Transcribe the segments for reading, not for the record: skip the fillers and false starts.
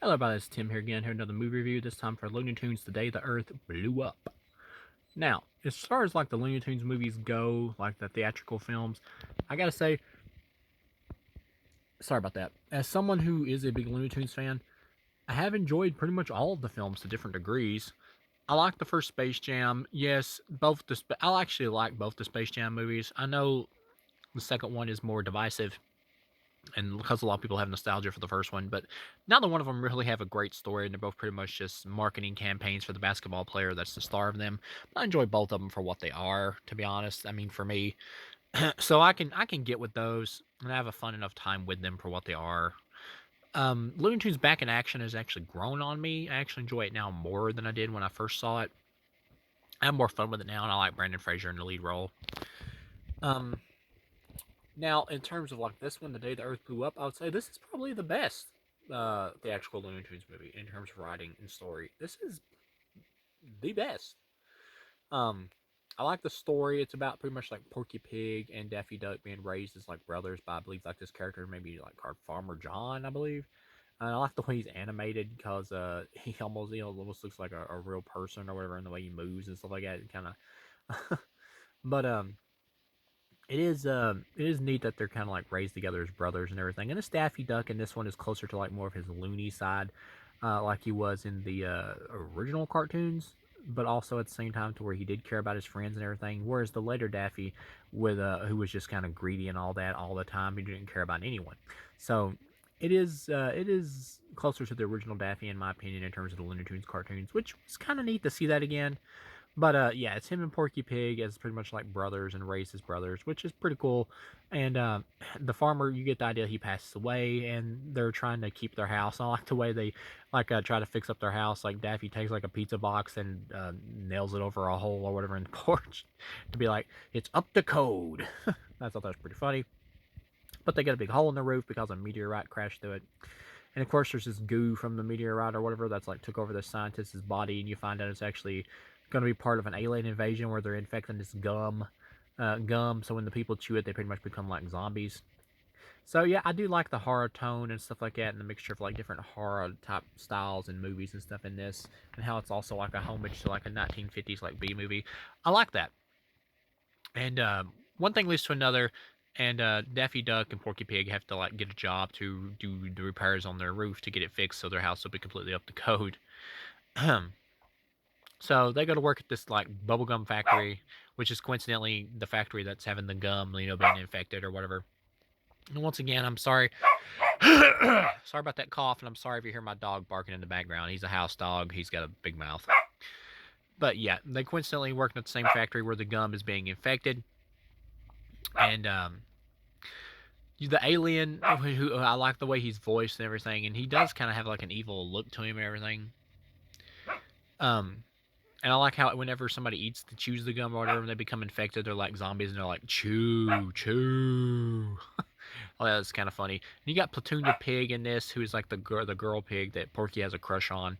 Hello everybody, it's Tim here again, here another movie review, this time for Looney Tunes The Day the Earth Blew Up. Now, as far as like the Looney Tunes movies go, like the theatrical films, I gotta say, sorry about that. As someone who is a big Looney Tunes fan, I have enjoyed pretty much all of the films to different degrees. I like the first Space Jam. Yes, I actually like both the Space Jam movies. I know the second one is more divisive and because a lot of people have nostalgia for the first one, but neither one of them really have a great story, and they're both pretty much just marketing campaigns for the basketball player that's the star of them. But I enjoy both of them for what they are, to be honest. I mean, for me, so I can get with those, and I have a fun enough time with them for what they are. Looney Tunes Back in Action has actually grown on me. I actually enjoy it now more than I did when I first saw it. I have more fun with it now, and I like Brandon Fraser in the lead role. Um, Now, in terms of like this one, The Day the Earth Blew Up, I would say this is probably the best theatrical Looney Tunes movie in terms of writing and story. This is the best. Um, I like the story. It's about pretty much like Porky Pig and Daffy Duck being raised as like brothers by I believe like this character maybe like our Farmer John, I believe. And I like the way he's animated because he almost looks like a real person or whatever in the way he moves and stuff like that. Kind of, but it is neat that they're kind of like raised together as brothers and everything. And this Daffy Duck in this one is closer to like more of his loony side, like he was in the original cartoons, but also at the same time to where he did care about his friends and everything. Whereas the later Daffy, with who was just kind of greedy and all that all the time, he didn't care about anyone. So it is closer to the original Daffy in my opinion in terms of the Looney Tunes cartoons, which was kind of neat to see that again. But yeah, it's him and Porky Pig as pretty much like brothers and raised as brothers, which is pretty cool. And the farmer, you get the idea he passes away, and they're trying to keep their house. I like the way they like try to fix up their house. Like Daffy takes like a pizza box and nails it over a hole or whatever in the porch to be like it's up to code. I thought that was pretty funny. But they got a big hole in the roof because a meteorite crashed through it. And of course, there's this goo from the meteorite or whatever that's like took over the scientist's body, and you find out it's actually going to be part of an alien invasion where they're infecting this gum. So when the people chew it, they pretty much become like zombies. So yeah, I do like the horror tone and stuff like that, and the mixture of like different horror type styles and movies and stuff in this, and how it's also like a homage to like a 1950s like B movie. I like that. And one thing leads to another, and Daffy Duck and Porky Pig have to like get a job to do the repairs on their roof to get it fixed, so their house will be completely up to code. So they go to work at this like bubblegum factory, which is coincidentally the factory that's having the gum, being infected or whatever. And once again, I'm sorry. Sorry about that cough, and I'm sorry if you hear my dog barking in the background. He's a house dog. He's got a big mouth. But yeah, they coincidentally working at the same factory where the gum is being infected. And the alien, who I like the way he's voiced and everything, and he does kind of have like an evil look to him and everything. Um, And I like how whenever somebody chews the gum or whatever, and they become infected, they're like zombies, and they're like chew, chew. Oh, that's kind of funny. And you got Platoon Pig in this, who is like the girl pig that Porky has a crush on.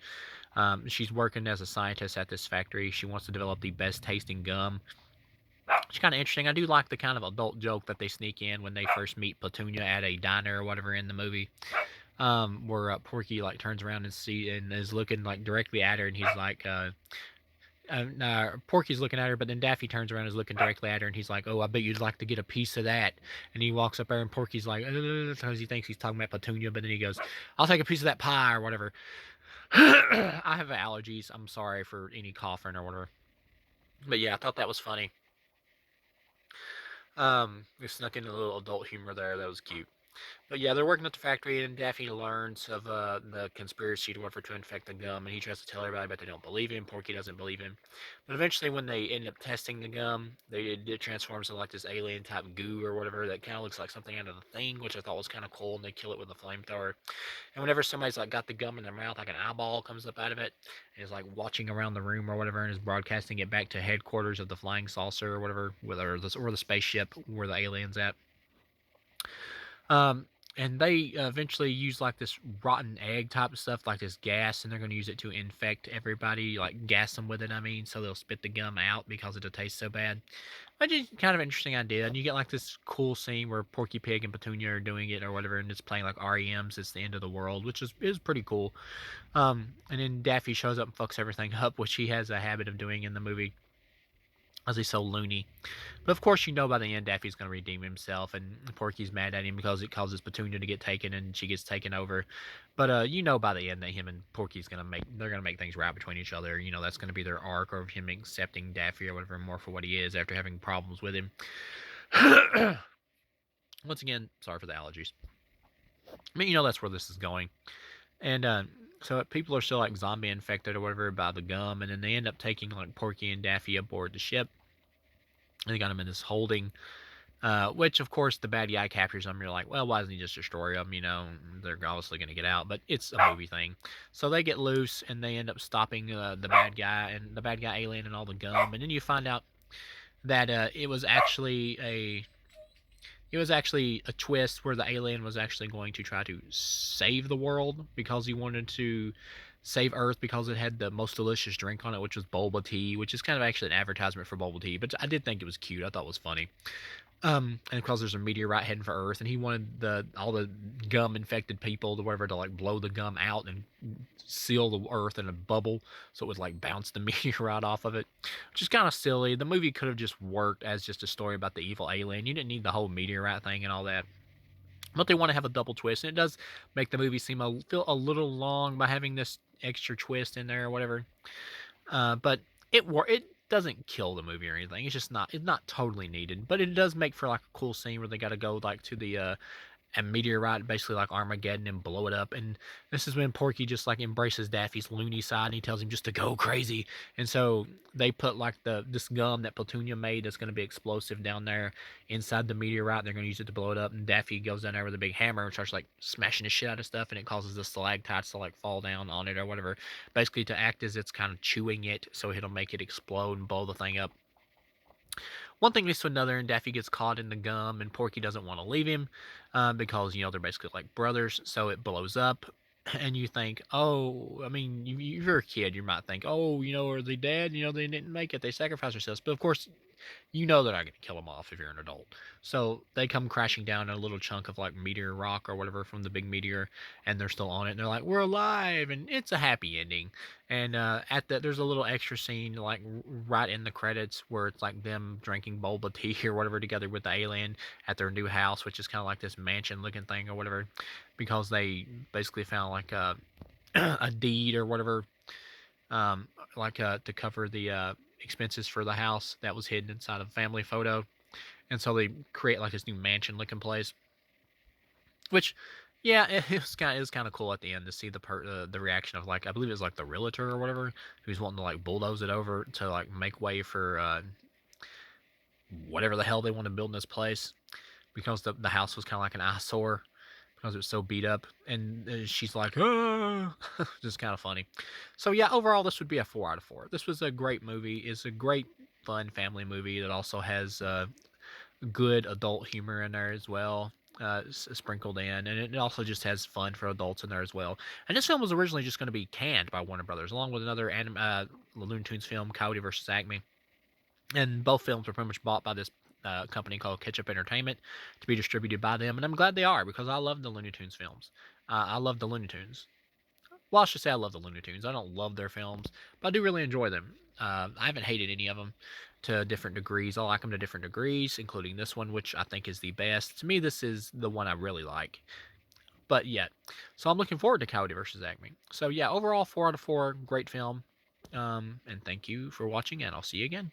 She's working as a scientist at this factory. She wants to develop the best tasting gum. It's kind of interesting. I do like the kind of adult joke that they sneak in when they first meet Platunia at a diner or whatever in the movie. Where Porky like turns around and is looking like directly at her, and he's like, Porky's looking at her, but then Daffy turns around and is looking directly at her, and he's like, "Oh, I bet you'd like to get a piece of that." And he walks up there, and Porky's like, because he thinks he's talking about Petunia, but then he goes, "I'll take a piece of that pie or whatever." I have allergies. I'm sorry for any coughing or whatever. But yeah, I thought that was funny. We snuck in a little adult humor there. That was cute. But yeah, they're working at the factory, and Daffy learns of the conspiracy to whatever to infect the gum, and he tries to tell everybody, but they don't believe him. Porky doesn't believe him. But eventually, when they end up testing the gum, it transforms into like this alien type goo or whatever that kind of looks like something out of the Thing, which I thought was kind of cool. And they kill it with a flamethrower. And whenever somebody's like got the gum in their mouth, like an eyeball comes up out of it, and is like watching around the room or whatever, and is broadcasting it back to headquarters of the flying saucer or whatever, or the spaceship where the aliens at. Um, and they eventually use like this rotten egg type of stuff, like this gas, and they're going to use it to infect everybody, like gas them with it. I mean, so they'll spit the gum out because it'll taste so bad. But just kind of interesting idea, and you get like this cool scene where Porky Pig and Petunia are doing it or whatever, and it's playing like REM's "It's the End of the World," which is pretty cool. And then Daffy shows up and fucks everything up, which he has a habit of doing in the movie, as he's so loony. But of course, you know by the end Daffy's going to redeem himself, and Porky's mad at him because it causes Petunia to get taken, and she gets taken over. But you know by the end that him and Porky's gonna make things right between each other. You know that's going to be their arc of him accepting Daffy or whatever more for what he is after having problems with him. Once again, sorry for the allergies. I mean, you know that's where this is going, and so people are still like zombie infected or whatever by the gum, and then they end up taking like Porky and Daffy aboard the ship. And they got them in this holding, which of course the bad guy captures them. You're like, well, why doesn't he just destroy them? You know, they're obviously going to get out, but it's a movie thing. So they get loose and they end up stopping the bad guy and the bad guy alien and all the gum, and then you find out that it was actually a twist where the alien was actually going to try to save the world because he wanted to save Earth because it had the most delicious drink on it, which was boba tea, which is kind of actually an advertisement for boba tea. But I did think it was cute. I thought it was funny. And because there's a meteorite heading for Earth, and he wanted all the gum infected people to whatever to like blow the gum out and seal the Earth in a bubble, so it would like bounce the meteorite off of it, which is kind of silly. The movie could have just worked as just a story about the evil alien. You didn't need the whole meteorite thing and all that. But they want to have a double twist, and it does make the movie feel a little long by having this extra twist in there or whatever. But it doesn't kill the movie or anything. It's not totally needed, but it does make for like a cool scene where they got to go like to the a meteorite, basically like Armageddon, and blow it up. And this is when Porky just like embraces Daffy's loony side, and he tells him just to go crazy. And so they put like this gum that Petunia made that's going to be explosive down there inside the meteorite. They're going to use it to blow it up. And Daffy goes down there with a big hammer and starts like smashing the shit out of stuff, and it causes the stalactites to like fall down on it or whatever, basically to act as it's kind of chewing it, so it'll make it explode and blow the thing up. One thing leads to another, and Daffy gets caught in the gum, and Porky doesn't want to leave him because, you know, they're basically like brothers, so it blows up. And you think, oh, I mean, if you're a kid, you might think, oh, you know, are they dead? You know, they didn't make it. They sacrificed themselves. But of course, you know they're not going to kill them off if you're an adult. So they come crashing down in a little chunk of like meteor rock or whatever from the big meteor, and they're still on it. And they're like, "We're alive!" And it's a happy ending. And there's a little extra scene like right in the credits where it's like them drinking boba tea or whatever together with the alien at their new house, which is kind of like this mansion looking thing or whatever, because they basically found like a deed or whatever, to cover the expenses for the house that was hidden inside of a family photo, and so they create like this new mansion looking place. Which, yeah, it was kind of cool at the end to see the reaction of like I believe it was like the realtor or whatever who's wanting to like bulldoze it over to like make way for whatever the hell they want to build in this place, because the house was kind of like an eyesore because it was so beat up, and she's like, ah, just kind of funny. So yeah, overall, this would be a 4 out of 4. This was a great movie. It's a great, fun family movie that also has good adult humor in there as well, sprinkled in, and it also just has fun for adults in there as well. And this film was originally just going to be canned by Warner Brothers, along with another Looney Tunes film, Coyote vs. Acme. And both films were pretty much bought by this company called Ketchup Entertainment to be distributed by them. And I'm glad they are, because I love the Looney Tunes films. I love the Looney Tunes. Well, I should say I love the Looney Tunes. I don't love their films, but I do really enjoy them. I haven't hated any of them to different degrees. I like them to different degrees, including this one, which I think is the best. To me, this is the one I really like. But yet, so I'm looking forward to Coyote vs. Acme. So yeah, overall 4 out of 4, great film. And thank you for watching, and I'll see you again.